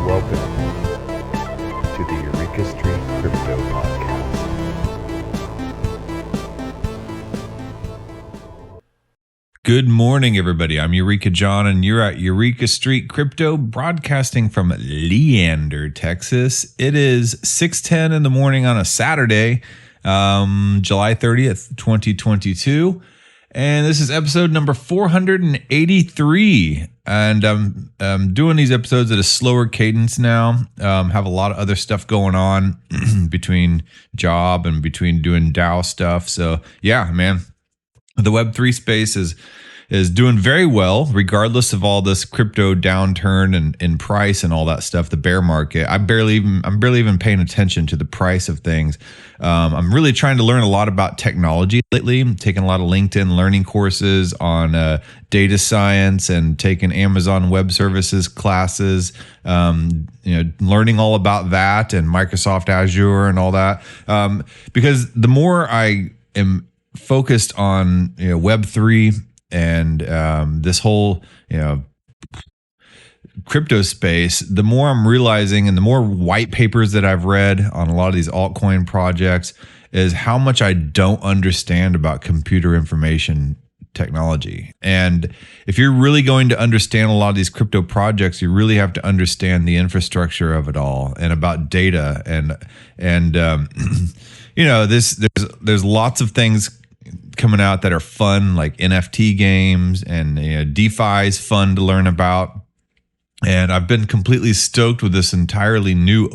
Welcome to the Eureka Street Crypto Podcast. Good morning, everybody. I'm Eureka John, and you're at Eureka Street Crypto, broadcasting from Leander, Texas. It is 6:10 in the morning on a Saturday, July 30th, 2022. And this is episode number 483. And I'm doing these episodes at a slower cadence now. Have a lot of other stuff going on between job and between doing DAO stuff. So yeah, man, the Web3 space is doing very well, regardless of all this crypto downturn and in price and all that stuff. The bear market, I'm barely even paying attention to the price of things. I'm really trying to learn a lot about technology lately. I'm taking a lot of LinkedIn learning courses on data science and taking Amazon Web Services classes. Learning all about that and Microsoft Azure and all that. Because the more I am focused on Web3 and this whole crypto space, the more I'm realizing, and the more white papers that I've read on a lot of these altcoin projects, is how much I don't understand about computer information technology. And if you're really going to understand a lot of these crypto projects, you really have to understand the infrastructure of it all and about data and there's lots of things coming out that are fun, like NFT games, and DeFi is fun to learn about. And I've been completely stoked with this entirely new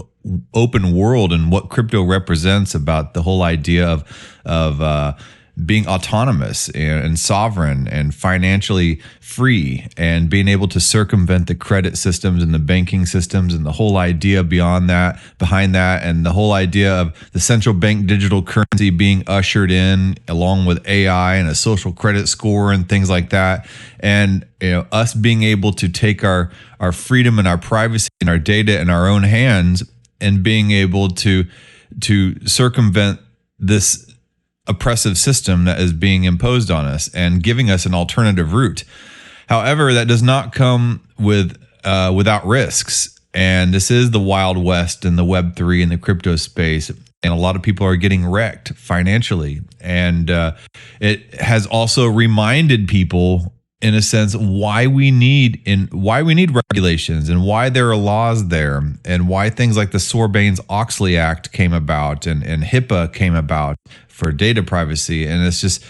open world and what crypto represents, about the whole idea of being autonomous and sovereign and financially free, and being able to circumvent the credit systems and the banking systems, and the whole idea behind that, and the whole idea of the central bank digital currency being ushered in, along with AI and a social credit score and things like that. And us being able to take our freedom and our privacy and our data in our own hands, and being able to circumvent this oppressive system that is being imposed on us, and giving us an alternative route. However, that does not come without risks. And this is the Wild West in the Web3 and the crypto space. And a lot of people are getting wrecked financially. And it has also reminded people, in a sense, why we need regulations, and why there are laws there, and why things like the Sarbanes-Oxley Act came about, and HIPAA came about for data privacy. And it's just,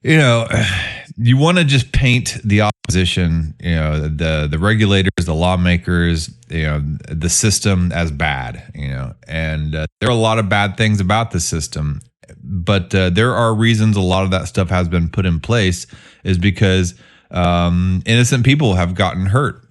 you want to just paint the opposition, the regulators, the lawmakers, the system as bad, and there are a lot of bad things about the system. But there are reasons a lot of that stuff has been put in place, is because innocent people have gotten hurt.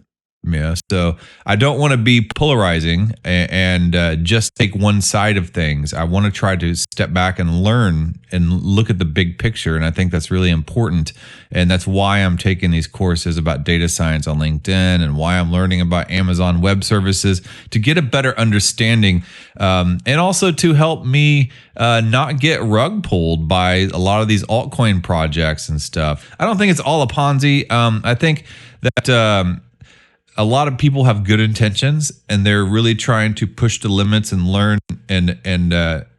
So I don't want to be polarizing and just take one side of things. I want to try to step back and learn and look at the big picture. And I think that's really important. And that's why I'm taking these courses about data science on LinkedIn, and why I'm learning about Amazon Web Services, to get a better understanding, and also to help me not get rug pulled by a lot of these altcoin projects and stuff. I don't think it's all a Ponzi. I think that a lot of people have good intentions, and they're really trying to push the limits and learn and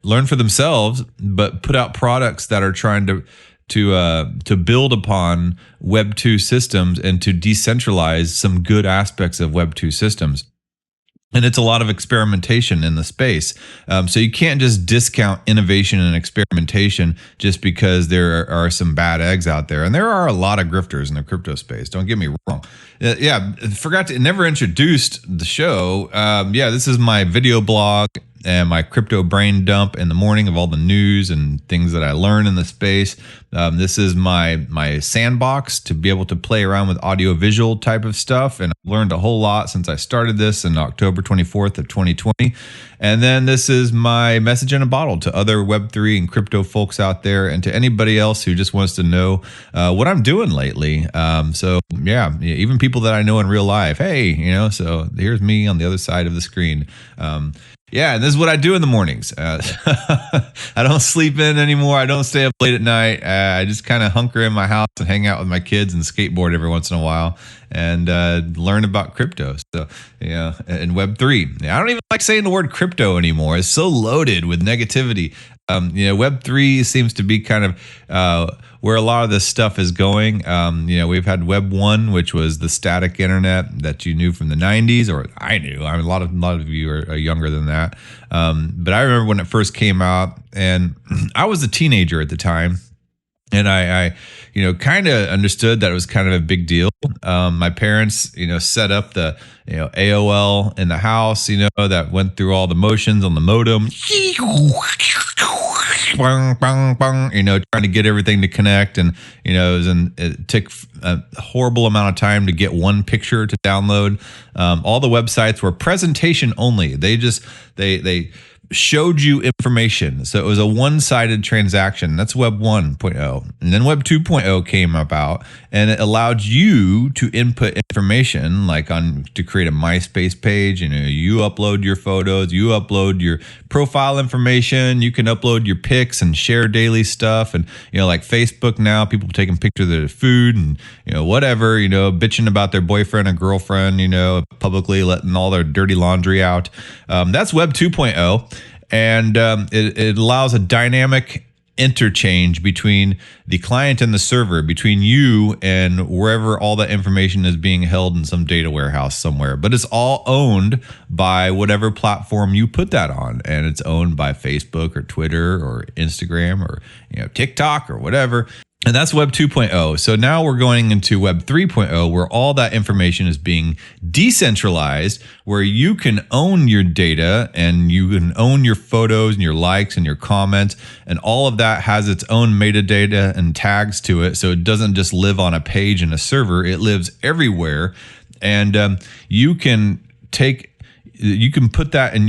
learn for themselves, but put out products that are trying to build upon Web 2 systems, and to decentralize some good aspects of Web 2 systems. And it's a lot of experimentation in the space. So you can't just discount innovation and experimentation just because there are some bad eggs out there. And there are a lot of grifters in the crypto space. Don't get me wrong. Never introduced the show. This is my video blog. and my crypto brain dump in the morning of all the news and things that I learn in the space. This is my sandbox to be able to play around with audio visual type of stuff. And I've learned a whole lot since I started this in October 24th of 2020. And then this is my message in a bottle to other Web3 and crypto folks out there, and to anybody else who just wants to know what I'm doing lately. So yeah, even people that I know in real life. Hey, so here's me on the other side of the screen. Yeah, and this is what I do in the mornings. I don't sleep in anymore. I don't stay up late at night. I just kind of hunker in my house and hang out with my kids and skateboard every once in a while and learn about crypto. So, and Web3. I don't even like saying the word crypto anymore. It's so loaded with negativity. Web3 seems to be kind of where a lot of this stuff is going. We've had Web 1, which was the static internet that you knew from the 90s, or I knew. I mean, a lot of you are younger than that. But I remember when it first came out, and I was a teenager at the time. And I kind of understood that it was kind of a big deal. My parents, set up the, AOL in the house, that went through all the motions on the modem, trying to get everything to connect. And, it took a horrible amount of time to get one picture to download. All the websites were presentation only. They showed you information. So it was a one-sided transaction. That's Web 1.0. And then Web 2.0 came about, and it allowed you to input information like to create a MySpace page. You upload your photos, you upload your profile information, you can upload your pics and share daily stuff. And, like Facebook now, people taking pictures of their food and, whatever, bitching about their boyfriend or girlfriend, publicly letting all their dirty laundry out. That's Web 2.0. And it allows a dynamic interchange between the client and the server, between you and wherever all that information is being held in some data warehouse somewhere. But it's all owned by whatever platform you put that on. And it's owned by Facebook or Twitter or Instagram or TikTok or whatever. And that's Web 2.0. So now we're going into Web 3.0, where all that information is being decentralized, where you can own your data and you can own your photos and your likes and your comments. And all of that has its own metadata and tags to it. So it doesn't just live on a page in a server. It lives everywhere. And you can put that in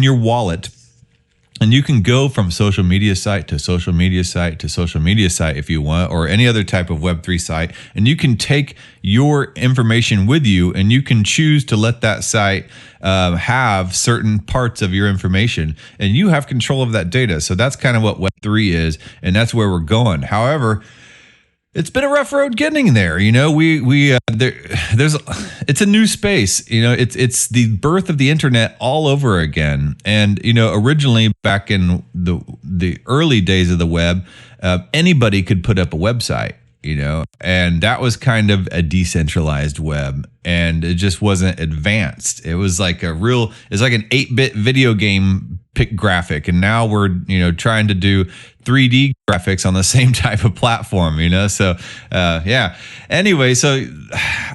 your wallet. And you can go from social media site to social media site to social media site if you want, or any other type of Web3 site. And you can take your information with you, and you can choose to let that site have certain parts of your information, and you have control of that data. So that's kind of what Web3 is, and that's where we're going. However, it's been a rough road getting there. It's a new space. It's the birth of the internet all over again. And originally back in the early days of the web, anybody could put up a website. And that was kind of a decentralized web, and it just wasn't advanced. It was like it's like an 8-bit video game pic graphic. And now we're, trying to do 3D graphics on the same type of platform, So, yeah. Anyway, so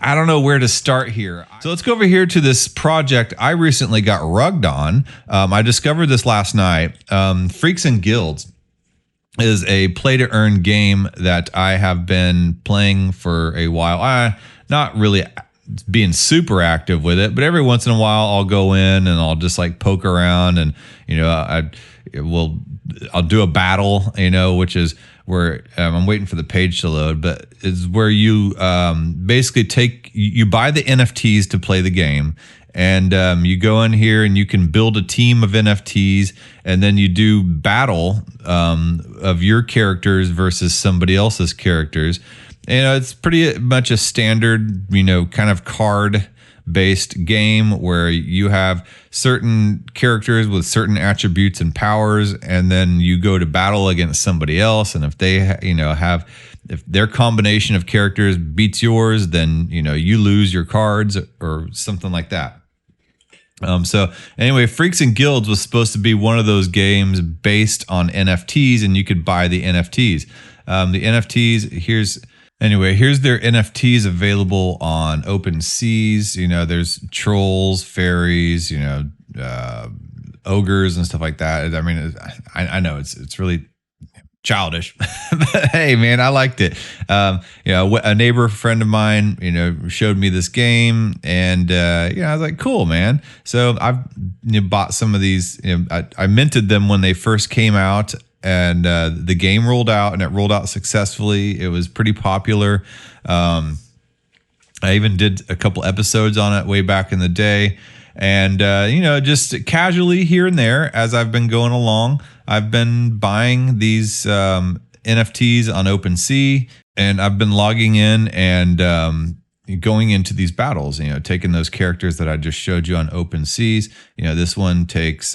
I don't know where to start here. So let's go over here to this project I recently got rugged on. I discovered this last night. Freaks and Guilds is a play-to-earn game that I have been playing for a while. Not really being super active with it, but every once in a while I'll go in and I'll just like poke around, and I'll do a battle, which is where I'm waiting for the page to load, but it's where you basically you buy the NFTs to play the game. And you go in here and you can build a team of NFTs, and then you do battle of your characters versus somebody else's characters. It's pretty much a standard, kind of card-based game where you have certain characters with certain attributes and powers, and then you go to battle against somebody else. And if they, if their combination of characters beats yours, then, you lose your cards or something like that. So anyway, Freaks and Guilds was supposed to be one of those games based on NFTs, and you could buy the NFTs. The NFTs, here's their NFTs available on OpenSeas. There's trolls, fairies, ogres and stuff like that. I mean, I know it's really childish, but hey, man, I liked it. A neighbor friend of mine, showed me this game, and I was like, cool, man. So I've bought some of these. I minted them when they first came out, and the game rolled out, and it rolled out successfully. It was pretty popular. I even did a couple episodes on it way back in the day. And, just casually here and there as I've been going along, I've been buying these NFTs on OpenSea, and I've been logging in and going into these battles, taking those characters that I just showed you on OpenSeas. This one takes...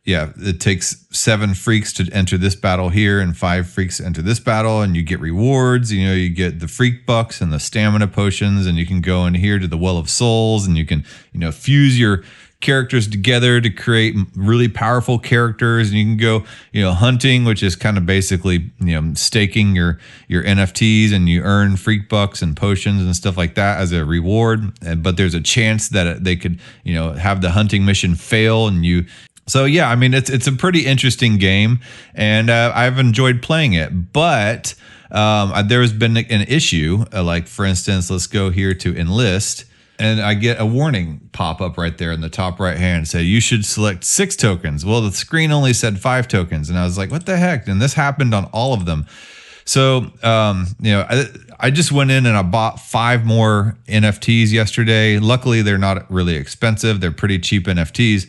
it takes 7 freaks to enter this battle here and 5 freaks to enter this battle, and you get rewards. You get the freak bucks and the stamina potions, and you can go in here to the Well of Souls, and you can, fuse your characters together to create really powerful characters. And you can go, hunting, which is kind of basically, staking your NFTs, and you earn freak bucks and potions and stuff like that as a reward. But there's a chance that they could, have the hunting mission fail, and So yeah, I mean, it's a pretty interesting game, and I've enjoyed playing it. But there has been an issue. Like, for instance, let's go here to enlist, and I get a warning pop up right there in the top right hand, say you should select 6 tokens. Well, the screen only said 5 tokens, and I was like, what the heck? And this happened on all of them. So I just went in and I bought 5 more NFTs yesterday. Luckily, they're not really expensive. They're pretty cheap NFTs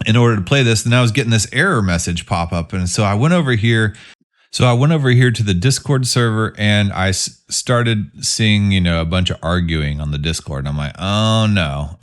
in order to play this. And I was getting this error message pop up. And so I went over here. To the Discord server, and I started seeing, a bunch of arguing on the Discord. And I'm like, oh no.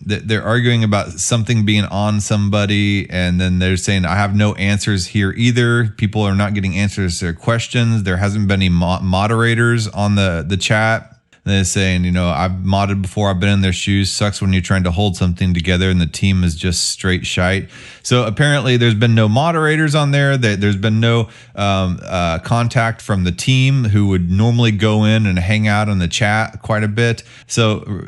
They're arguing about something being on somebody. And then they're saying, I have no answers here either. People are not getting answers to their questions. There hasn't been any moderators on the chat. They're saying, I've modded before. I've been in their shoes. Sucks when you're trying to hold something together and the team is just straight shite. So apparently there's been no moderators on there. There's been no contact from the team who would normally go in and hang out in the chat quite a bit. So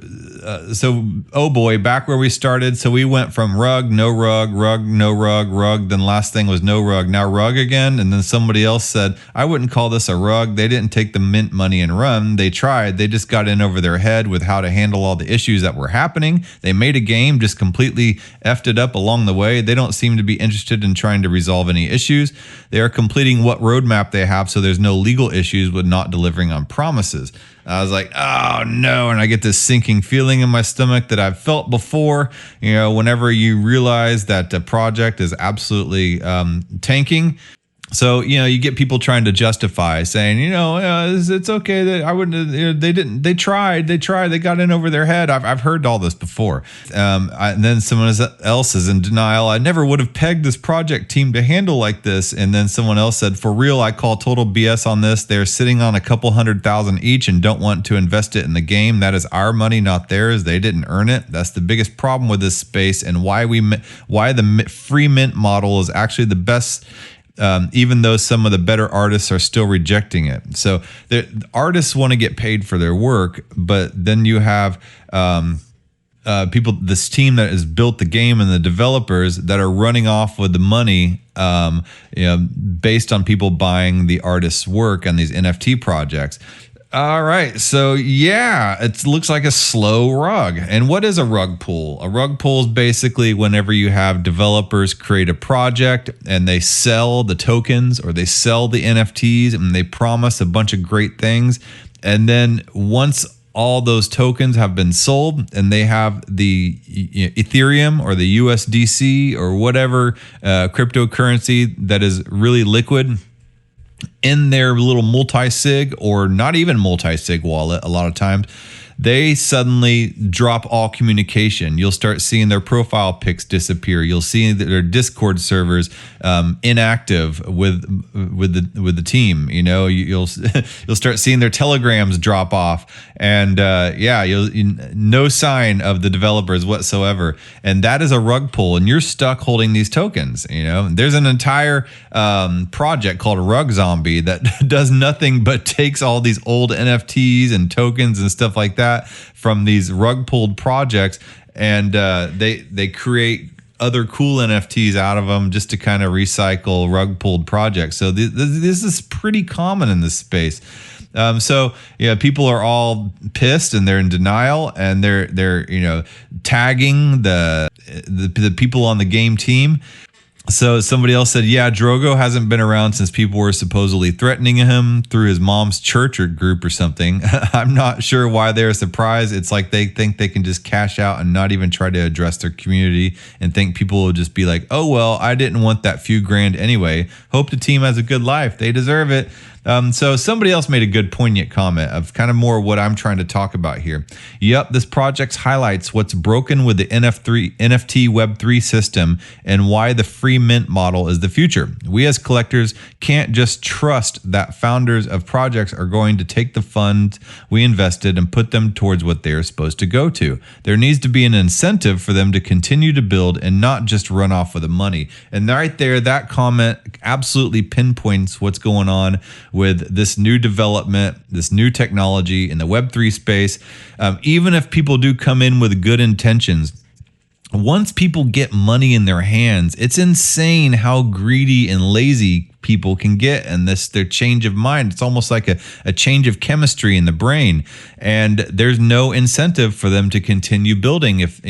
oh boy, back where we started. So we went from rug, no rug, rug, no rug, rug. Then last thing was no rug. Now rug again. And then somebody else said, I wouldn't call this a rug. They didn't take the mint money and run. They tried. They just got in over their head with how to handle all the issues that were happening. They made a game, just completely effed it up along the way. They don't seem to be interested in trying to resolve any issues. They are completing what roadmap they have, so there's no legal issues with not delivering on promises. I was like, oh no. And I get this sinking feeling in my stomach that I've felt before. Whenever you realize that a project is absolutely tanking. So, you get people trying to justify, saying, it's okay that I wouldn't, they tried, they got in over their head. I've heard all this before. And then someone else is in denial. I never would have pegged this project team to handle like this. And then someone else said, for real, I call total BS on this. They're sitting on a couple $100,000 each and don't want to invest it in the game. That is our money, not theirs. They didn't earn it. That's the biggest problem with this space, and why the free mint model is actually the best. Even though some of the better artists are still rejecting it. So the artists want to get paid for their work, but then you have this team that has built the game and the developers that are running off with the money, based on people buying the artist's work and these NFT projects. All right, so yeah, it looks like a slow rug. And what is a rug pull? A rug pull is basically whenever you have developers create a project and they sell the tokens or they sell the NFTs and they promise a bunch of great things. And then once all those tokens have been sold and they have the Ethereum or the USDC or whatever cryptocurrency that is really liquid in their little multi-sig or not even multi-sig wallet, a lot of times, they suddenly drop all communication. You'll start seeing their profile pics disappear. You'll see their Discord servers inactive with the team. You'll start seeing their Telegrams drop off, and no sign of the developers whatsoever. And that is a rug pull, and you're stuck holding these tokens. There's an entire project called Rug Zombie that does nothing but takes all these old NFTs and tokens and stuff like that from these rug pulled projects and they create other cool NFTs out of them just to kind of recycle rug pulled projects. So this is pretty common in this space. So yeah, people are all pissed and they're in denial, and they're tagging the people on the game team. So somebody else said, yeah, Drogo hasn't been around since people were supposedly threatening him through his mom's church or group or something. I'm not sure why they're surprised. It's like they think they can just cash out and not even try to address their community and think people will just be like, oh, well, I didn't want that few grand anyway. Hope the team has a good life. They deserve it. So somebody else made a good poignant comment of kind of more what I'm trying to talk about here. Yep, this project highlights what's broken with the NFT Web3 system and why the free mint model is the future. We as collectors can't just trust that founders of projects are going to take the funds we invested and put them towards what they are supposed to go to. There needs to be an incentive for them to continue to build and not just run off with the money. And right there, that comment absolutely pinpoints what's going on with this new development, this new technology in the Web3 space. Even if people do come in with good intentions, once people get money in their hands, it's insane how greedy and lazy people can get, and their change of mind. It's almost like a change of chemistry in the brain, and there's no incentive for them to continue building. If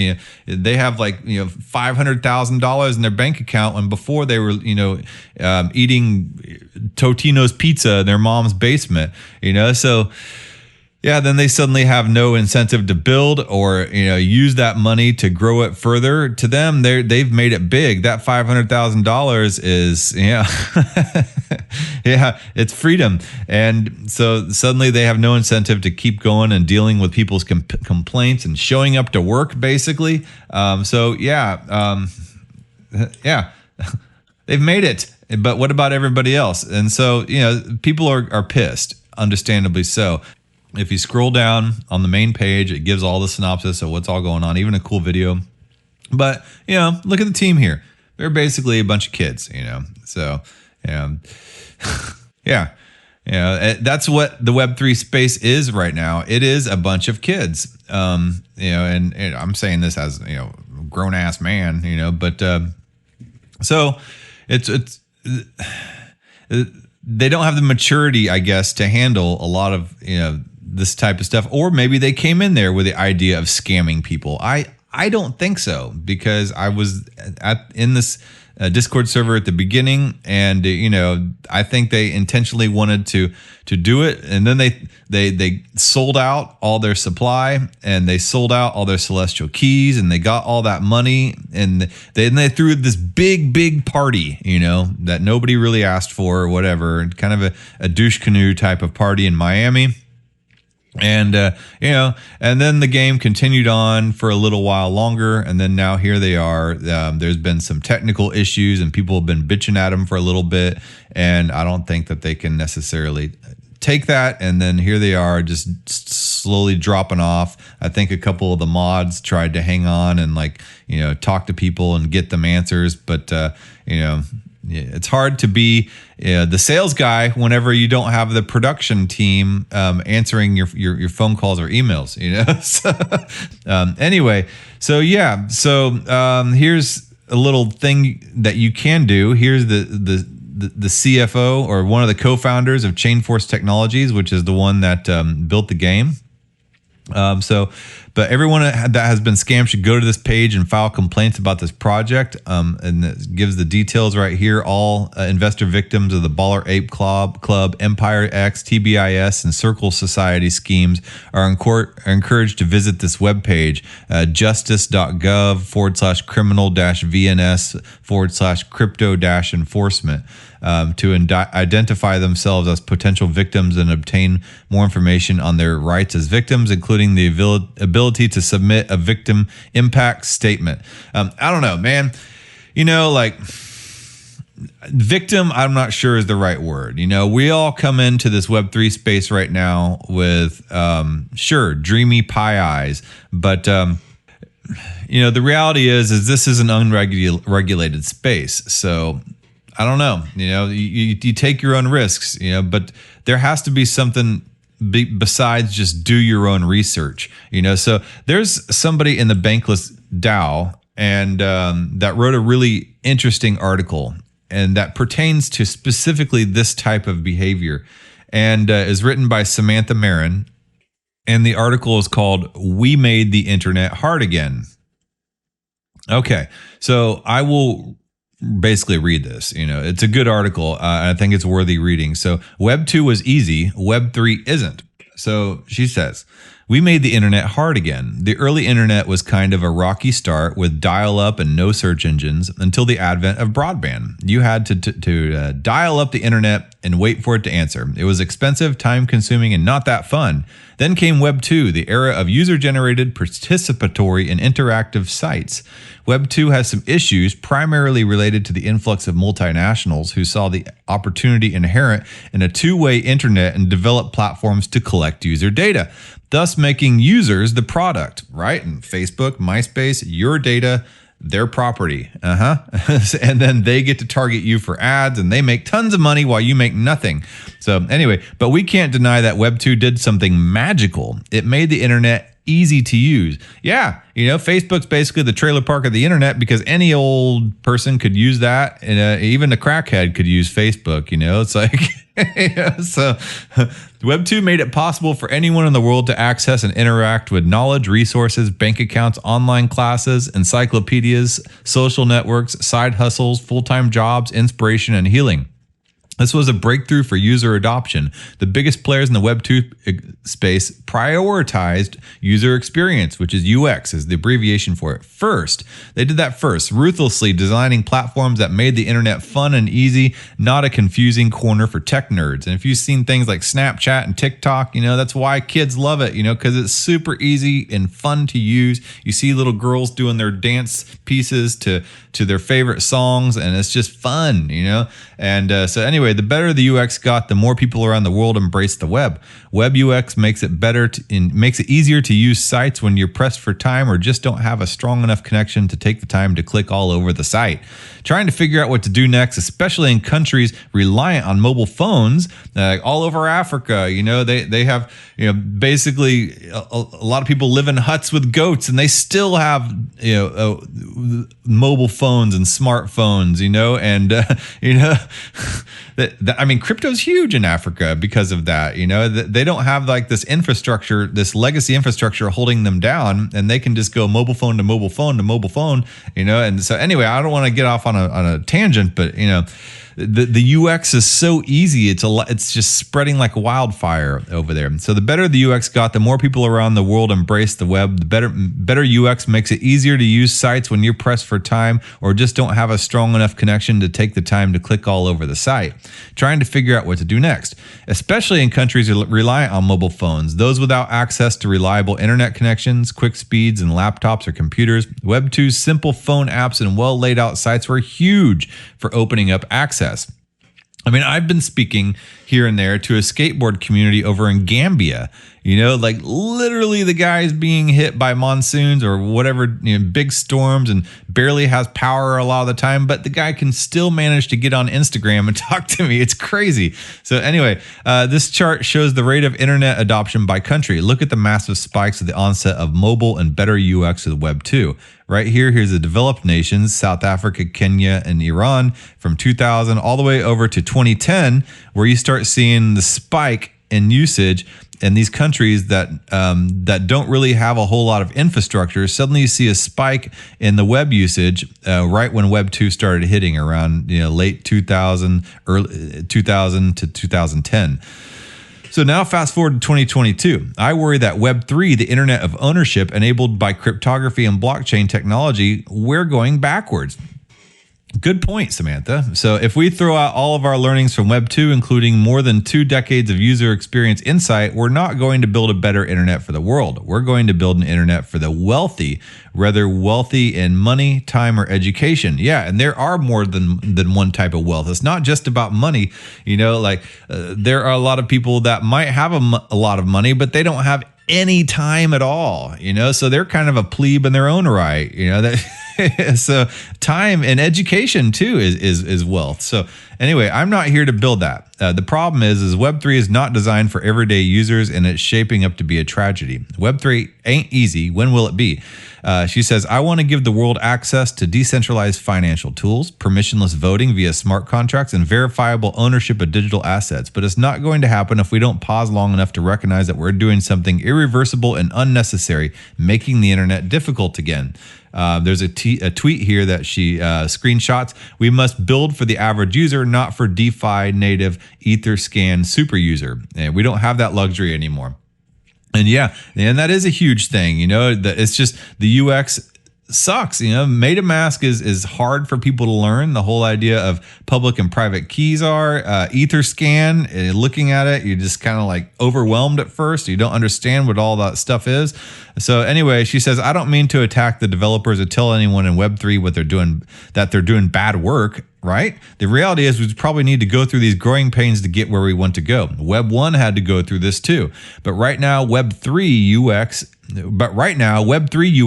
they have $500,000 in their bank account, when before they were eating Totino's pizza in their mom's basement, so. Yeah, then they suddenly have no incentive to build or use that money to grow it further. To them, they've made it big. That $500,000 is yeah, it's freedom, and so suddenly they have no incentive to keep going and dealing with people's complaints and showing up to work, basically. Yeah, they've made it. But what about everybody else? And so people are pissed, understandably so. If you scroll down on the main page, it gives all the synopsis of what's all going on, even a cool video. But, look at the team here. They're basically a bunch of kids, So, yeah. That's what the Web3 space is right now. It is a bunch of kids. And I'm saying this as, grown ass man, but so it's they don't have the maturity, I guess, to handle a lot of, this type of stuff. Or maybe they came in there with the idea of scamming people. I don't think so, because I was in this Discord server at the beginning, and I think they intentionally wanted to do it, and then they sold out all their supply, and they sold out all their celestial keys, and they got all that money, and they threw this big party, that nobody really asked for or whatever, kind of a douche canoe type of party in Miami. And, and then the game continued on for a little while longer. And then now here they are. There's been some technical issues and people have been bitching at them for a little bit. And I don't think that they can necessarily take that. And then here they are just slowly dropping off. I think a couple of the mods tried to hang on and talk to people and get them answers. But, it's hard to be the sales guy whenever you don't have the production team answering your phone calls or emails, Anyway, so yeah, here's a little thing that you can do. Here's the CFO, or one of the co-founders of Chainforce Technologies, which is the one that built the game. But everyone that has been scammed should go to this page and file complaints about this project. And it gives the details right here. All investor victims of the Baller Ape Club, Empire X, TBIS, and Circle Society schemes are encouraged to visit this webpage, justice.gov/criminal-vns/crypto-enforcement. To identify themselves as potential victims and obtain more information on their rights as victims, including the ability to submit a victim impact statement. I don't know, man. Victim, I'm not sure is the right word. We all come into this Web3 space right now with, sure, dreamy pie eyes, but the reality is this is an unregulated space. So I don't know, you take your own risks, but there has to be something besides just do your own research. So there's somebody in the Bankless DAO and that wrote a really interesting article, and that pertains to specifically this type of behavior, and is written by Samantha Marin. And the article is called "We Made the Internet Hard Again." Okay, so I will basically read this. It's a good article. I think it's worthy reading. So Web 2 was easy. Web 3 isn't. So she says, we made the internet hard again. The early internet was kind of a rocky start with dial-up and no search engines until the advent of broadband. You had to dial up the internet and wait for it to answer. It was expensive, time-consuming, and not that fun. Then came Web 2, the era of user-generated, participatory, and interactive sites. Web 2 has some issues, primarily related to the influx of multinationals who saw the opportunity inherent in a two-way internet and developed platforms to collect user data, thus making users the product, right? And Facebook, MySpace, your data, their property. And then they get to target you for ads, and they make tons of money while you make nothing. So anyway, but we can't deny that Web 2 did something magical. It made the internet easy to use. Yeah, Facebook's basically the trailer park of the internet, because any old person could use that, and even a crackhead could use Facebook. It's like, so Web 2 made it possible for anyone in the world to access and interact with knowledge, resources, bank accounts, online classes, encyclopedias, social networks, side hustles, full-time jobs, inspiration, and healing. This was a breakthrough for user adoption. The biggest players in the Web 2 space prioritized user experience, which is UX, is the abbreviation for it. First, they did that first, ruthlessly designing platforms that made the internet fun and easy, not a confusing corner for tech nerds. And if you've seen things like Snapchat and TikTok, that's why kids love it, because it's super easy and fun to use. You see little girls doing their dance pieces to their favorite songs, and it's just fun, And so anyway, the better the UX got, the more people around the world embraced the web. Web UX makes it better makes it easier to use sites when you're pressed for time or just don't have a strong enough connection to take the time to click all over the site. Trying to figure out what to do next, especially in countries reliant on mobile phones, all over Africa. They have, basically a lot of people live in huts with goats, and they still have, mobile phones and smartphones, and crypto's huge in Africa because of that. They don't have like this infrastructure, this legacy infrastructure holding them down, and they can just go mobile phone to mobile phone to mobile phone, and so anyway, I don't want to get off on a tangent, but the UX is so easy. It's just spreading like wildfire over there. So the better the UX got, the more people around the world embrace the web. The better UX makes it easier to use sites when you're pressed for time or just don't have a strong enough connection to take the time to click all over the site. Trying to figure out what to do next, especially in countries reliant on mobile phones, those without access to reliable internet connections, quick speeds, and laptops or computers. Web 2's simple phone apps and well laid out sites were huge for opening up access. I've been speaking here and there to a skateboard community over in Gambia. Like literally the guy's being hit by monsoons or whatever, big storms, and barely has power a lot of the time, but the guy can still manage to get on Instagram and talk to me. It's crazy. So anyway, this chart shows the rate of internet adoption by country. Look at the massive spikes at the onset of mobile and better UX with Web 2. Right here's the developed nations, South Africa, Kenya, and Iran from 2000 all the way over to 2010, where you start seeing the spike in usage. And these countries that don't really have a whole lot of infrastructure, suddenly you see a spike in the web usage right when Web 2 started hitting around late 2000, early 2000 to 2010. So now fast forward to 2022. I worry that Web 3, the internet of ownership enabled by cryptography and blockchain technology, we're going backwards. Good point, Samantha. So if we throw out all of our learnings from Web 2, including more than 2 decades of user experience insight, we're not going to build a better internet for the world. We're going to build an internet for the wealthy, whether wealthy in money, time, or education. Yeah, and there are more than one type of wealth. It's not just about money. There are a lot of people that might have a lot of money, but they don't have any time at all. So they're kind of a plebe in their own right. So time and education too is wealth. So Anyway, I'm not here to build that. The problem is Web3 is not designed for everyday users, and it's shaping up to be a tragedy. Web3 ain't easy. When will it be? She says, I want to give the world access to decentralized financial tools, permissionless voting via smart contracts, and verifiable ownership of digital assets. But it's not going to happen if we don't pause long enough to recognize that we're doing something irreversible and unnecessary, making the internet difficult again. There's a tweet here that she screenshots. We must build for the average user, not for DeFi native Etherscan super user. And we don't have that luxury anymore. And yeah, and that is a huge thing. It's just the UX sucks. MetaMask is hard for people to learn. The whole idea of public and private keys are Etherscan. Looking at it, you're just kind of like overwhelmed at first. You don't understand what all that stuff is. So anyway, she says, I don't mean to attack the developers or tell anyone in Web3 what they're doing, that they're doing bad work. Right? The reality is we probably need to go through these growing pains to get where we want to go. Web 1 had to go through this too. But right now, Web3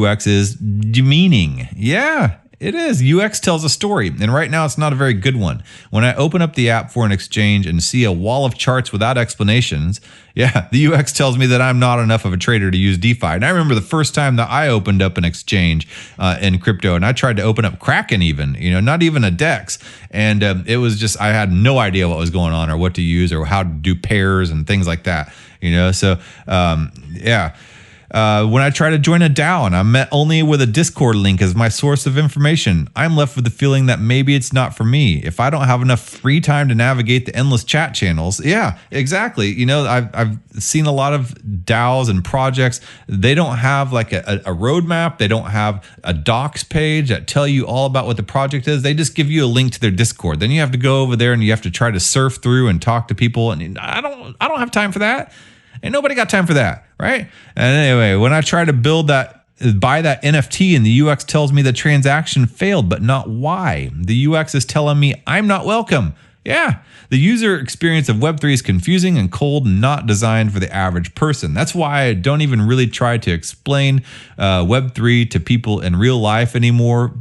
UX is demeaning. Yeah, it is. UX tells a story. And right now, it's not a very good one. When I open up the app for an exchange and see a wall of charts without explanations, yeah, the UX tells me that I'm not enough of a trader to use DeFi. And I remember the first time that I opened up an exchange in crypto, and I tried to open up Kraken even, not even a DEX. And it was just, I had no idea what was going on or what to use or how to do pairs and things like that, So, yeah. When I try to join a DAO and I'm met only with a Discord link as my source of information, I'm left with the feeling that maybe it's not for me. If I don't have enough free time to navigate the endless chat channels, yeah, exactly. I've seen a lot of DAOs and projects. They don't have like a roadmap. They don't have a docs page that tell you all about what the project is. They just give you a link to their Discord. Then you have to go over there and you have to try to surf through and talk to people. And I don't have time for that. Ain't nobody got time for that, right? And anyway, when I try to buy that NFT and the UX tells me the transaction failed, but not why. The UX is telling me I'm not welcome. Yeah, the user experience of Web3 is confusing and cold and not designed for the average person. That's why I don't even really try to explain Web3 to people in real life anymore.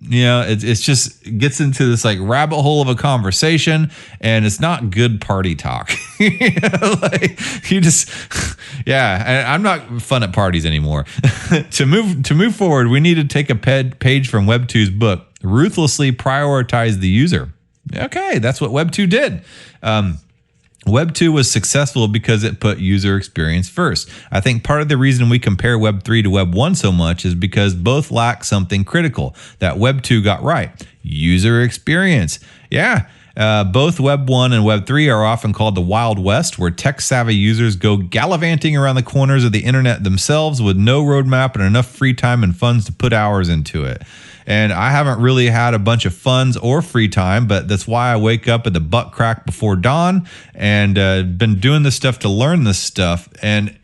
It's just gets into this like rabbit hole of a conversation, and it's not good party talk. I'm not fun at parties anymore. To move forward, we need to take a page from Web 2's book, ruthlessly prioritize the user. Okay, that's what Web 2 did. Web 2 was successful because it put user experience first. I think part of the reason we compare Web 3 to Web 1 so much is because both lack something critical that Web 2 got right. User experience. Yeah. Both Web 1 and Web 3 are often called the Wild West, where tech-savvy users go gallivanting around the corners of the internet themselves with no roadmap and enough free time and funds to put hours into it. And I haven't really had a bunch of funds or free time, but that's why I wake up at the butt crack before dawn and been doing this stuff to learn this stuff. And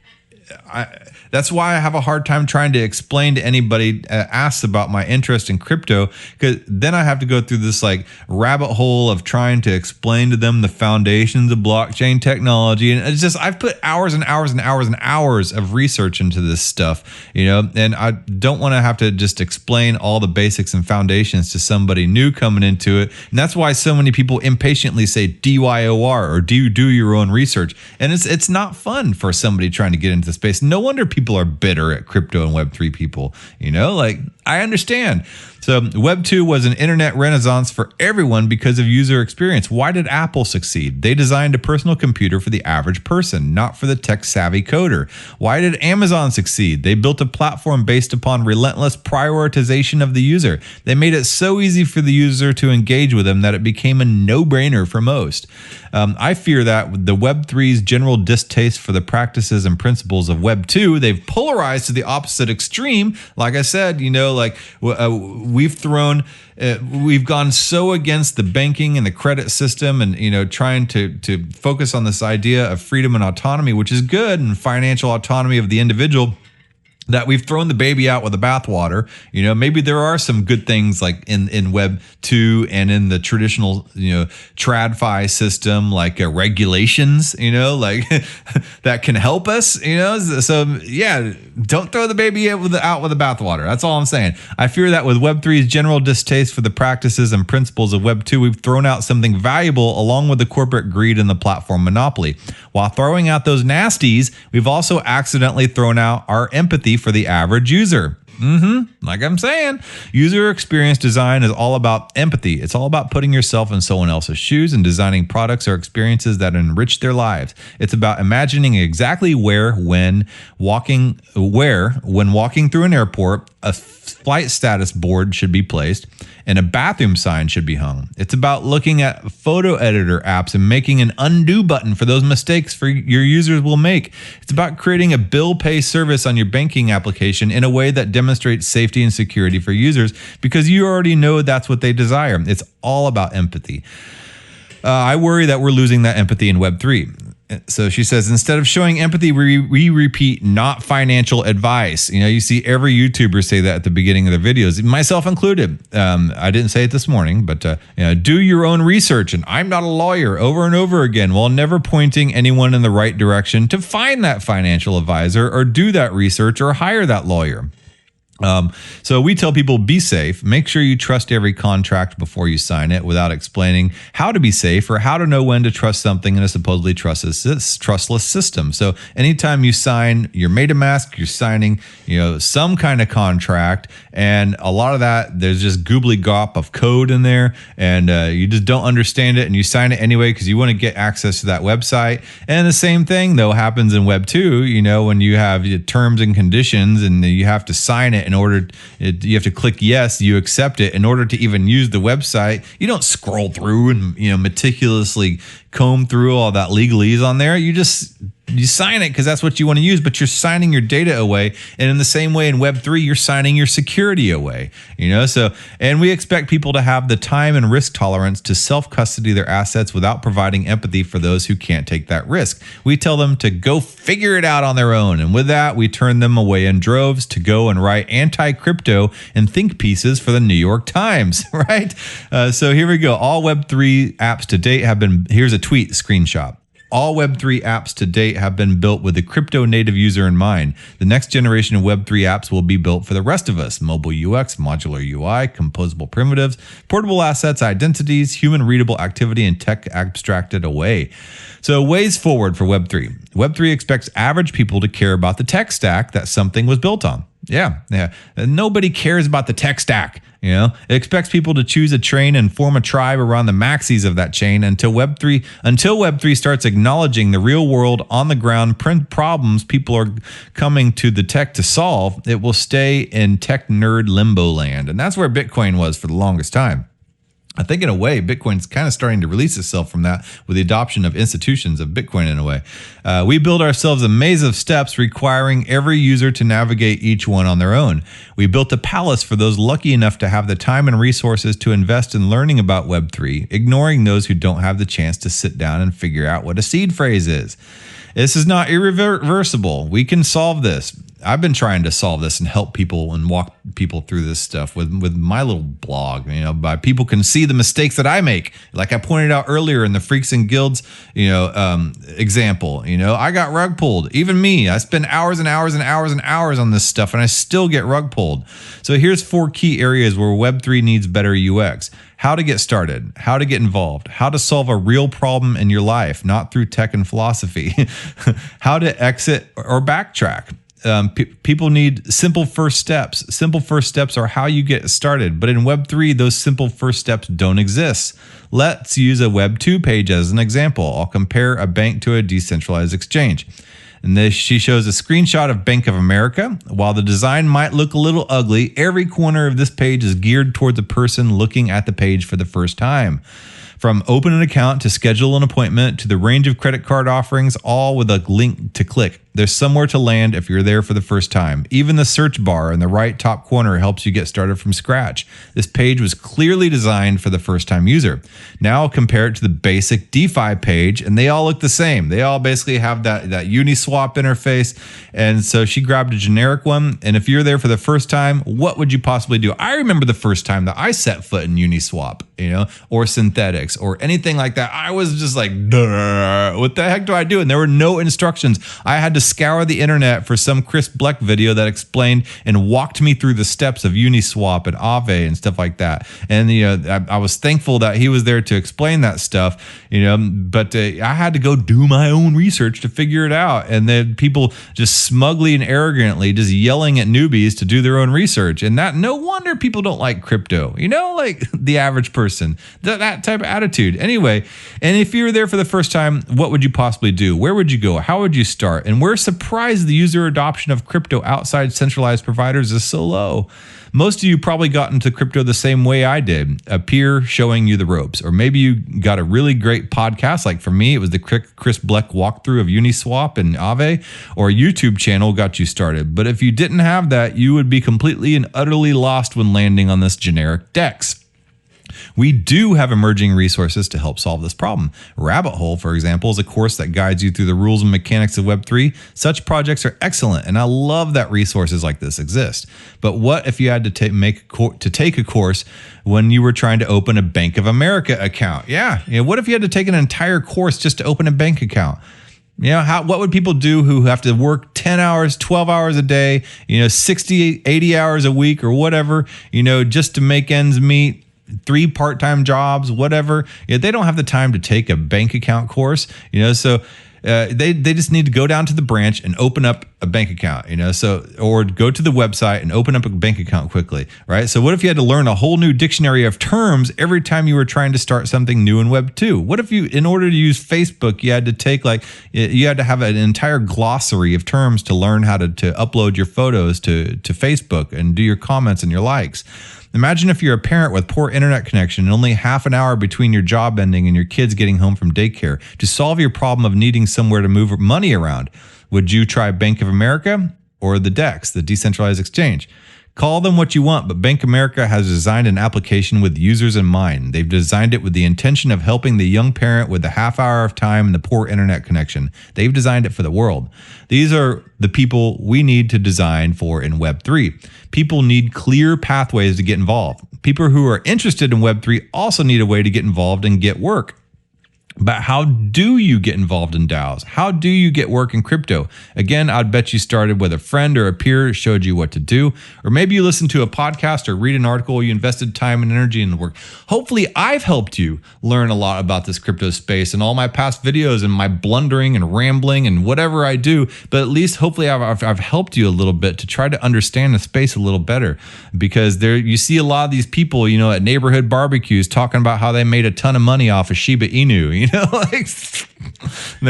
that's why I have a hard time trying to explain to anybody asks about my interest in crypto, because then I have to go through this like rabbit hole of trying to explain to them the foundations of blockchain technology. And it's just, I've put hours and hours and hours and hours of research into this stuff, and I don't want to have to just explain all the basics and foundations to somebody new coming into it. And that's why so many people impatiently say DYOR or do your own research. And it's not fun for somebody trying to get into the space. No wonder people are bitter at crypto and Web3 people, I understand. So Web 2 was an internet renaissance for everyone because of user experience. Why did Apple succeed? They designed a personal computer for the average person, not for the tech-savvy coder. Why did Amazon succeed? They built a platform based upon relentless prioritization of the user. They made it so easy for the user to engage with them that it became a no-brainer for most. I fear that the Web 3's general distaste for the practices and principles of Web 2, they've polarized to the opposite extreme. Like I said, we've gone so against the banking and the credit system and, trying to focus on this idea of freedom and autonomy, which is good, and financial autonomy of the individual. that we've thrown the baby out with the bathwater. Maybe there are some good things like in Web 2 and in the traditional, TradFi system, like regulations, like that can help us, So yeah, don't throw the baby out with the bathwater. That's all I'm saying. I fear that with Web 3's general distaste for the practices and principles of Web 2, we've thrown out something valuable along with the corporate greed and the platform monopoly. While throwing out those nasties, we've also accidentally thrown out our empathy for the average user. Like I'm saying, user experience design is all about empathy. It's all about putting yourself in someone else's shoes and designing products or experiences that enrich their lives. It's about imagining exactly when walking through an airport, a flight status board should be placed and a bathroom sign should be hung. It's about looking at photo editor apps and making an undo button for those mistakes your users will make. It's about creating a bill pay service on your banking application in a way that demonstrates safety and security for users because you already know that's what they desire. It's all about empathy. I worry that we're losing that empathy in Web3. So she says, instead of showing empathy, we repeat not financial advice. You see every YouTuber say that at the beginning of their videos, myself included. I didn't say it this morning, but do your own research. And I'm not a lawyer over and over again, while never pointing anyone in the right direction to find that financial advisor or do that research or hire that lawyer. So we tell people, be safe. Make sure you trust every contract before you sign it without explaining how to be safe or how to know when to trust something in a supposedly trustless system. So anytime you sign your MetaMask, you're signing, some kind of contract, and a lot of that, there's just gobbledygook of code in there, and you just don't understand it, and you sign it anyway because you want to get access to that website. And the same thing, though, happens in Web 2, when you have your terms and conditions and you have to sign it you have to click yes, you accept it in order to even use the website. You don't scroll through and meticulously comb through all that legalese on there. You sign it because that's what you want to use, but you're signing your data away. And in the same way in Web3, you're signing your security away, and we expect people to have the time and risk tolerance to self-custody their assets without providing empathy for those who can't take that risk. We tell them to go figure it out on their own. And with that, we turn them away in droves to go and write anti-crypto and think pieces for the New York Times, right? So here we go. All Web3 apps to date here's a tweet screenshot. All Web3 apps to date have been built with the crypto native user in mind. The next generation of Web3 apps will be built for the rest of us. Mobile UX, modular UI, composable primitives, portable assets, identities, human readable activity, and tech abstracted away. So ways forward for Web3. Web3 expects average people to care about the tech stack that something was built on. Yeah. Nobody cares about the tech stack. It expects people to choose a train and form a tribe around the maxis of that chain until Web3 starts acknowledging the real world on the ground problems people are coming to the tech to solve. It will stay in tech nerd limbo land. And that's where Bitcoin was for the longest time. I think in a way, Bitcoin's kind of starting to release itself from that with the adoption of institutions of Bitcoin in a way. We build ourselves a maze of steps requiring every user to navigate each one on their own. We built a palace for those lucky enough to have the time and resources to invest in learning about Web3, ignoring those who don't have the chance to sit down and figure out what a seed phrase is. This is not irreversible. We can solve this. I've been trying to solve this and help people and walk people through this stuff with my little blog, by people can see the mistakes that I make. Like I pointed out earlier in the Freaks and Guilds, example, I got rug pulled. Even me, I spend hours and hours and hours and hours on this stuff and I still get rug pulled. So here's 4 key areas where Web3 needs better UX. How to get started, how to get involved, how to solve a real problem in your life, not through tech and philosophy, how to exit or backtrack. People need simple first steps. Simple first steps are how you get started. But in Web3, those simple first steps don't exist. Let's use a Web 2 page as an example. I'll compare a bank to a decentralized exchange. And she shows a screenshot of Bank of America. While the design might look a little ugly, every corner of this page is geared towards a person looking at the page for the first time. From open an account to schedule an appointment to the range of credit card offerings, all with a link to click. There's somewhere to land if you're there for the first time. Even the search bar in the right top corner helps you get started from scratch. This page was clearly designed for the first-time user. Now compare it to the basic DeFi page, and they all look the same. They all basically have that Uniswap interface, and so she grabbed a generic one. And if you're there for the first time, what would you possibly do? I remember the first time that I set foot in Uniswap, or synthetics or anything like that. I was just like, duh, what the heck do I do? And there were no instructions. I had to scour the internet for some Chris Bleck video that explained and walked me through the steps of Uniswap and Aave and stuff like that. And I was thankful that he was there to explain that stuff, but I had to go do my own research to figure it out. And then people just smugly and arrogantly just yelling at newbies to do their own research. And that, no wonder people don't like crypto, like the average person, that type of attitude. Anyway, and if you were there for the first time, what would you possibly do? Where would you go? How would you start? And we're surprised the user adoption of crypto outside centralized providers is so low. Most of you probably got into crypto the same way I did, a peer showing you the ropes. Or maybe you got a really great podcast. Like for me, it was the Chris Bleck walkthrough of Uniswap and Aave, or a YouTube channel got you started. But if you didn't have that, you would be completely and utterly lost when landing on this generic DEX. We do have emerging resources to help solve this problem. Rabbit Hole, for example, is a course that guides you through the rules and mechanics of Web3. Such projects are excellent, and I love that resources like this exist. But what if you had to take a course when you were trying to open a Bank of America account? Yeah, what if you had to take an entire course just to open a bank account? What would people do who have to work 10 hours, 12 hours a day, 60, 80 hours a week or whatever, just to make ends meet? 3 part-time jobs, whatever. They don't have the time to take a bank account course, so they just need to go down to the branch and open up a bank account, or go to the website and open up a bank account quickly, right? So what if you had to learn a whole new dictionary of terms every time you were trying to start something new in Web 2? What if you, in order to use Facebook, you had to take you had to have an entire glossary of terms to learn how to upload your photos to Facebook and do your comments and your likes? Imagine if you're a parent with poor internet connection and only half an hour between your job ending and your kids getting home from daycare. To solve your problem of needing somewhere to move money around, would you try Bank of America or the DEX, the decentralized exchange? Call them what you want, but Bank of America has designed an application with users in mind. They've designed it with the intention of helping the young parent with the half hour of time and the poor internet connection. They've designed it for the world. These are the people we need to design for in Web3. People need clear pathways to get involved. People who are interested in Web3 also need a way to get involved and get work. But how do you get involved in DAOs? How do you get work in crypto? Again, I'd bet you started with a friend or a peer showed you what to do. Or maybe you listened to a podcast or read an article, you invested time and energy in the work. Hopefully, I've helped you learn a lot about this crypto space and all my past videos and my blundering and rambling and whatever I do. But at least hopefully I've helped you a little bit to try to understand the space a little better. Because you see a lot of these people, at neighborhood barbecues talking about how they made a ton of money off of Shiba Inu, they're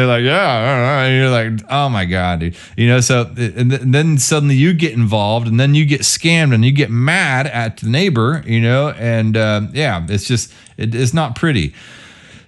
like, yeah, and you're like, oh my God, dude. So and then suddenly you get involved and then you get scammed and you get mad at the neighbor, and it's not pretty.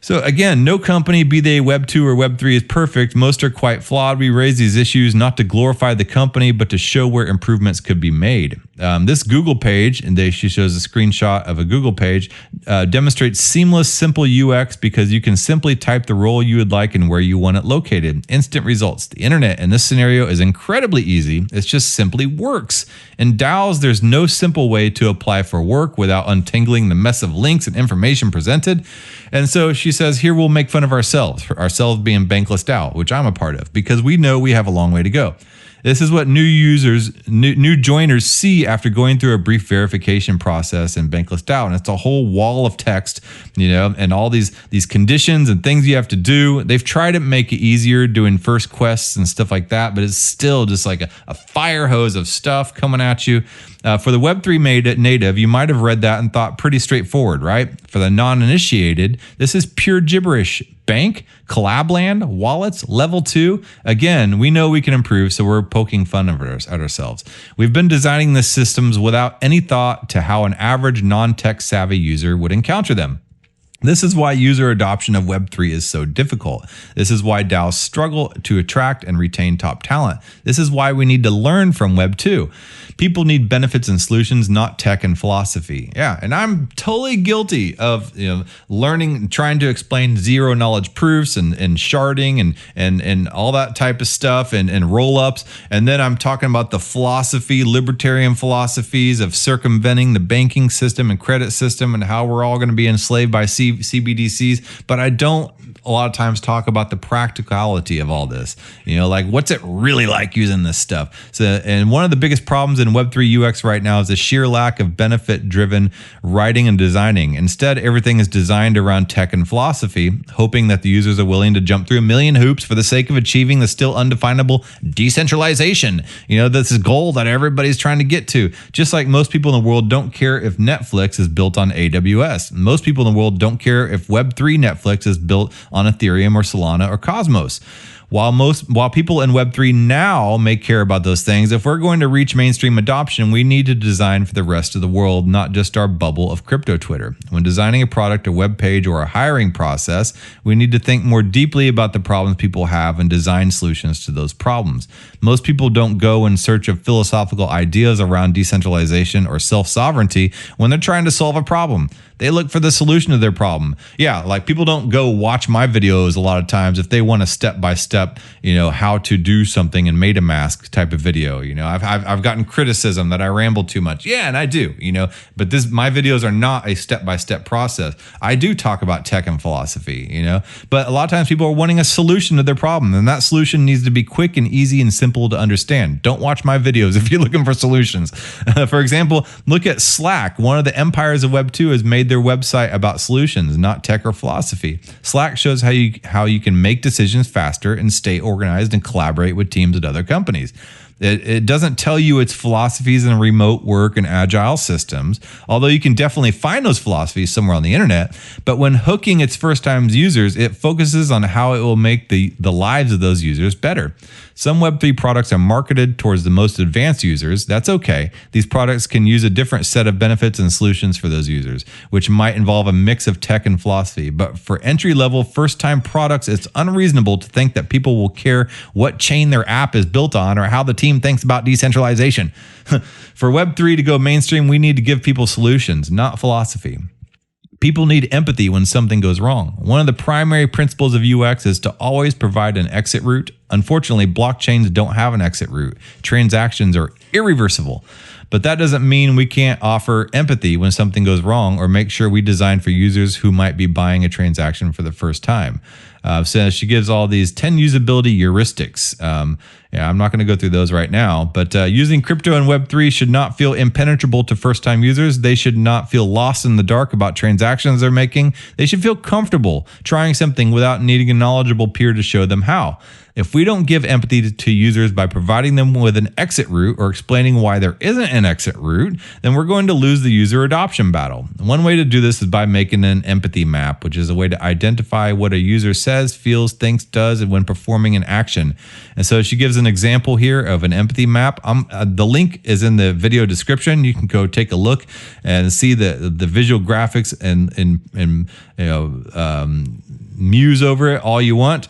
So again, no company, be they Web 2 or Web 3, is perfect. Most are quite flawed. We raise these issues not to glorify the company, but to show where improvements could be made. This Google page, and she shows a screenshot of a Google page, demonstrates seamless, simple UX because you can simply type the role you would like and where you want it located. Instant results. The internet in this scenario is incredibly easy. It just simply works. In DAOs, there's no simple way to apply for work without untangling the mess of links and information presented. And so she says, here we'll make fun of ourselves being Bankless DAO, which I'm a part of, because we know we have a long way to go. This is what new joiners see after going through a brief verification process in Bankless DAO. And it's a whole wall of text, and all these conditions and things you have to do. They've tried to make it easier doing first quests and stuff like that, but it's still just like a fire hose of stuff coming at you. For the Web3 native, you might have read that and thought pretty straightforward, right? For the non-initiated, this is pure gibberish. Bank, Collabland, wallets, level 2. Again, we know we can improve, so we're poking fun at ourselves. We've been designing the systems without any thought to how an average non-tech savvy user would encounter them. This is why user adoption of Web3 is so difficult. This is why DAOs struggle to attract and retain top talent. This is why we need to learn from Web2. People need benefits and solutions, not tech and philosophy. Yeah, and I'm totally guilty of learning, trying to explain zero knowledge proofs and sharding and all that type of stuff and roll-ups. And then I'm talking about the philosophy, libertarian philosophies of circumventing the banking system and credit system and how we're all going to be enslaved by CBDCs, but I don't a lot of times talk about the practicality of all this. Like what's it really like using this stuff? So, and one of the biggest problems in Web3 UX right now is the sheer lack of benefit-driven writing and designing. Instead, everything is designed around tech and philosophy, hoping that the users are willing to jump through a million hoops for the sake of achieving the still undefinable decentralization. This is goal that everybody's trying to get to. Just like most people in the world don't care if Netflix is built on AWS. Most people in the world don't care if Web3 Netflix is built on Ethereum or Solana or Cosmos. While people in Web3 now may care about those things, if we're going to reach mainstream adoption, we need to design for the rest of the world, not just our bubble of crypto Twitter. When designing a product, a web page, or a hiring process, we need to think more deeply about the problems people have and design solutions to those problems. Most people don't go in search of philosophical ideas around decentralization or self-sovereignty when they're trying to solve a problem. They look for the solution to their problem. Yeah, like people don't go watch my videos a lot of times if they want a step-by-step, how to do something in MetaMask type of video. I've gotten criticism that I ramble too much. Yeah, and I do, but my videos are not a step-by-step process. I do talk about tech and philosophy, but a lot of times people are wanting a solution to their problem, and that solution needs to be quick and easy and simple to understand. Don't watch my videos if you're looking for solutions. For example, look at Slack. One of the empires of Web2 has made their website about solutions, not tech or philosophy. Slack shows how you can make decisions faster and stay organized and collaborate with teams at other companies. It doesn't tell you its philosophies in remote work and agile systems, although you can definitely find those philosophies somewhere on the internet. But when hooking its first-time users, it focuses on how it will make the lives of those users better. Some Web3 products are marketed towards the most advanced users. That's okay. These products can use a different set of benefits and solutions for those users, which might involve a mix of tech and philosophy. But for entry-level, first-time products, it's unreasonable to think that people will care what chain their app is built on or how the team thinks about decentralization. For Web3 to go mainstream, we need to give people solutions, not philosophy. People need empathy when something goes wrong. One of the primary principles of UX is to always provide an exit route. Unfortunately, blockchains don't have an exit route. Transactions are irreversible. But that doesn't mean we can't offer empathy when something goes wrong or make sure we design for users who might be buying a transaction for the first time. So she gives all these 10 usability heuristics. I'm not going to go through those right now, but using crypto and Web3 should not feel impenetrable to first-time users. They should not feel lost in the dark about transactions they're making. They should feel comfortable trying something without needing a knowledgeable peer to show them how. If we don't give empathy to users by providing them with an exit route or explaining why there isn't an exit route, then we're going to lose the user adoption battle. One way to do this is by making an empathy map, which is a way to identify what a user says, feels, thinks, does, and when performing an action. And so she gives an example here of an empathy map. The link is in the video description. You can go take a look and see the visual graphics and muse over it all you want.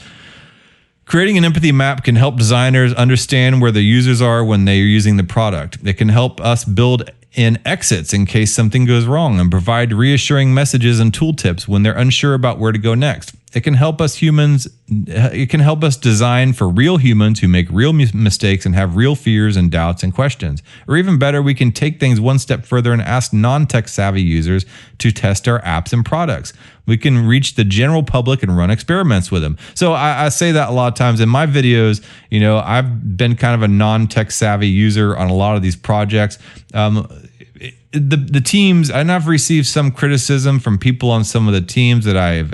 Creating an empathy map can help designers understand where the users are when they are using the product. It can help us build in exits in case something goes wrong and provide reassuring messages and tooltips when they're unsure about where to go next. It can help us design for real humans who make real mistakes and have real fears and doubts and questions. Or even better, we can take things one step further and ask non-tech savvy users to test our apps and products. We can reach the general public and run experiments with them. So I say that a lot of times in my videos. I've been kind of a non-tech savvy user on a lot of these projects. The teams, and I've received some criticism from people on some of the teams that I've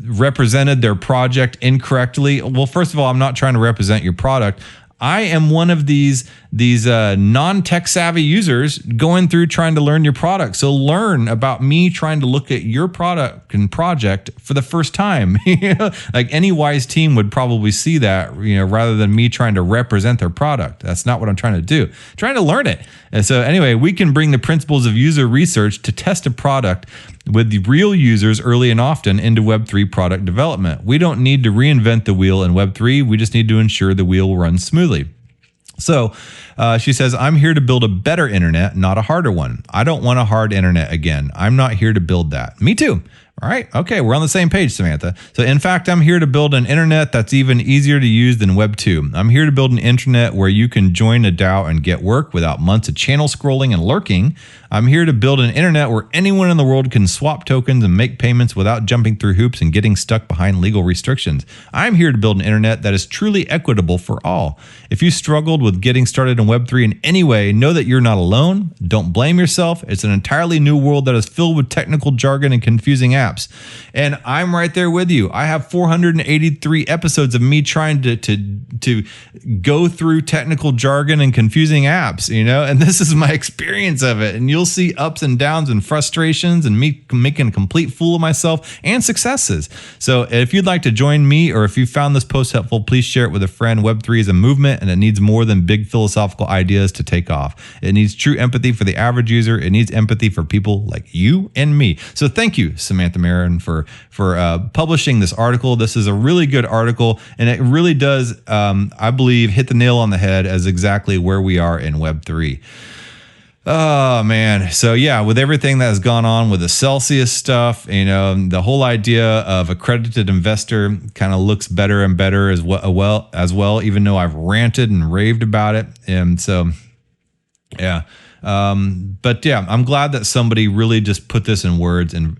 represented their project incorrectly. Well, first of all, I'm not trying to represent your product. I am one of these non-tech savvy users going through trying to learn your product. So learn about me trying to look at your product and project for the first time. Like any wise team would probably see that, rather than me trying to represent their product. That's not what I'm trying to do. I'm trying to learn it. And so anyway, we can bring the principles of user research to test a product with the real users early and often into Web3 product development. We don't need to reinvent the wheel in Web3. We just need to ensure the wheel runs smoothly. So she says, I'm here to build a better internet, not a harder one. I don't want a hard internet again. I'm not here to build that. Me too. All right. Okay. We're on the same page, Samantha. So in fact, I'm here to build an internet that's even easier to use than Web 2. I'm here to build an internet where you can join a DAO and get work without months of channel scrolling and lurking. I'm here to build an internet where anyone in the world can swap tokens and make payments without jumping through hoops and getting stuck behind legal restrictions. I'm here to build an internet that is truly equitable for all. If you struggled with getting started in Web3 in any way, know that you're not alone. Don't blame yourself. It's an entirely new world that is filled with technical jargon and confusing apps. And I'm right there with you. I have 483 episodes of me trying to go through technical jargon and confusing apps, and this is my experience of it. And you'll see ups and downs and frustrations and me making a complete fool of myself and successes. So if you'd like to join me, or if you found this post helpful, please share it with a friend. Web3 is a movement, and it needs more than big philosophical ideas to take off. It needs true empathy for the average user. It needs empathy for people like you and me. So thank you, Samantha Marin, for publishing this article. This is a really good article, and it really does, I believe, hit the nail on the head as exactly where we are in Web3. Oh man. So yeah, with everything that has gone on with the Celsius stuff, the whole idea of accredited investor kind of looks better and better as well, even though I've ranted and raved about it. And so, yeah. But yeah, I'm glad that somebody really just put this in words and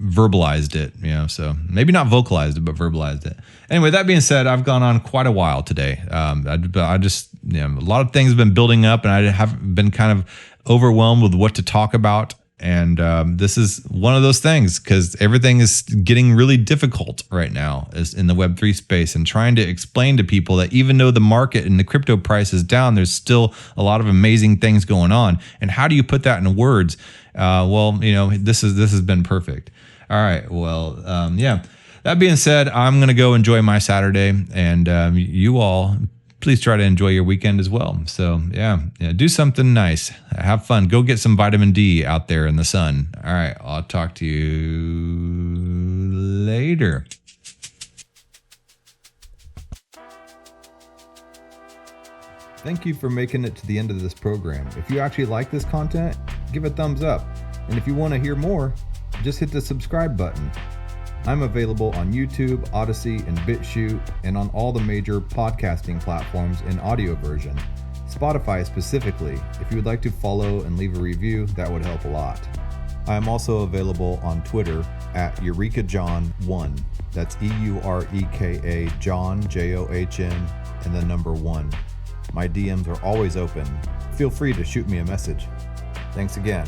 verbalized it, so maybe not vocalized it, but verbalized it. Anyway, that being said, I've gone on quite a while today. I just, a lot of things have been building up, and I have been kind of overwhelmed with what to talk about. And this is one of those things, because everything is getting really difficult right now is in the Web3 space, and trying to explain to people that even though the market and the crypto price is down, there's still a lot of amazing things going on. And how do you put that in words? This has been perfect. All right. Well, yeah. That being said, I'm going to go enjoy my Saturday, and you all, please try to enjoy your weekend as well. So yeah, do something nice. Have fun. Go get some vitamin D out there in the sun. All right. I'll talk to you later. Thank you for making it to the end of this program. If you actually like this content, give a thumbs up. And if you want to hear more, just hit the subscribe button. I'm available on YouTube, Odyssey, and BitChute, and on all the major podcasting platforms in audio version. Spotify specifically. If you would like to follow and leave a review, that would help a lot. I am also available on Twitter at EurekaJohn1. That's EUREKA John, JOHN, and the number 1. My DMs are always open. Feel free to shoot me a message. Thanks again.